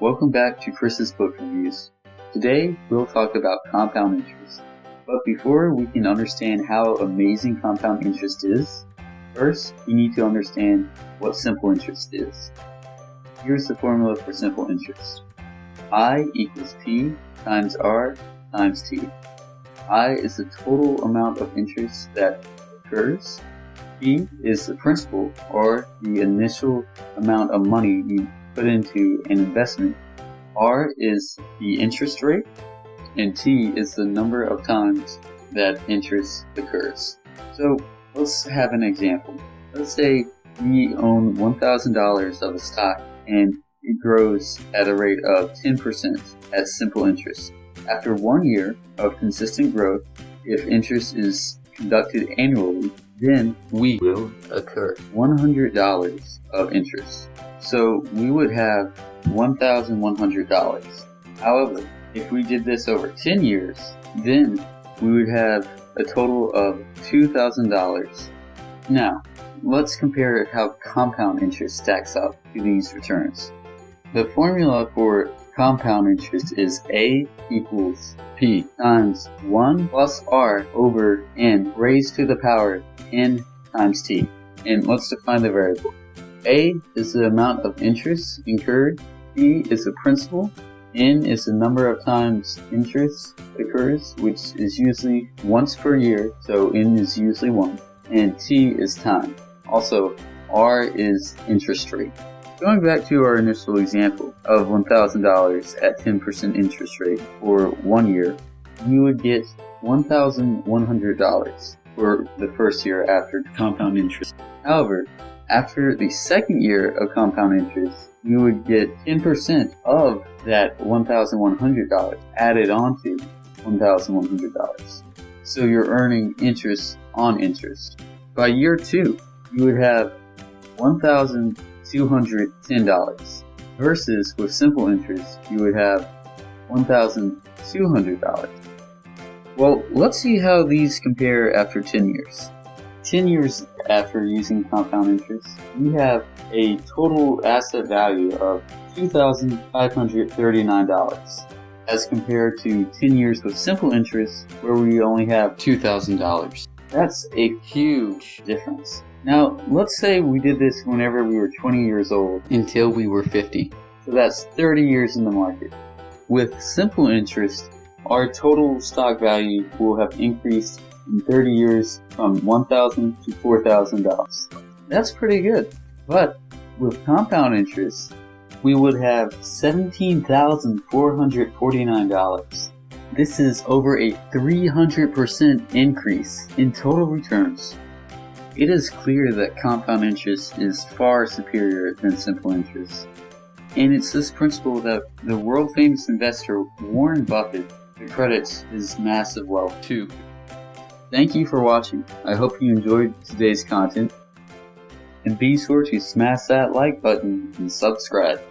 Welcome back to Chris's Book Reviews. Today, we'll talk about compound interest. But before we can understand how amazing compound interest is, first, we need to understand what simple interest is. Here's the formula for simple interest. I equals P times R times T. I is the total amount of interest that occurs. P is the principal, or the initial amount of money you put into an investment. R is the interest rate, and T is the number of times that interest occurs. So let's have an example. Let's say we own $1,000 of a stock and it grows at a rate of 10% at simple interest. After 1 year of consistent growth, if interest is conducted annually, then we will occur $100 of interest. So we would have $1,100. However, if we did this over 10 years, then we would have a total of $2,000. Now, let's compare how compound interest stacks up to these returns. The formula for compound interest is A equals P times 1 plus R over N raised to the power N times T. And let's define the variable. A is the amount of interest incurred, P is the principal, N is the number of times interest occurs, which is usually once per year, so N is usually 1, and T is time. Also, R is interest rate. Going back to our initial example of $1,000 at 10% interest rate for 1 year, you would get $1,100 for the first year after compound interest. However, after the second year of compound interest, you would get 10% of that $1,100 added onto $1,100. So you're earning interest on interest. By year 2, you would have $1,210 versus with simple interest, you would have $1,200. Well, let's see how these compare after 10 years. 10 years after using compound interest, we have a total asset value of $2,539 as compared to 10 years with simple interest where we only have $2,000. That's a huge difference. Now, let's say we did this whenever we were 20 years old until we were 50. So that's 30 years in the market. With simple interest, our total stock value will have increased in 30 years from $1,000 to $4,000. That's pretty good. But with compound interest, we would have $17,449. This is over a 300% increase in total returns. It is clear that compound interest is far superior than simple interest. And it's this principle that the world-famous investor Warren Buffett credits his massive wealth to. Thank you for watching. I hope you enjoyed today's content. And be sure to smash that like button and subscribe.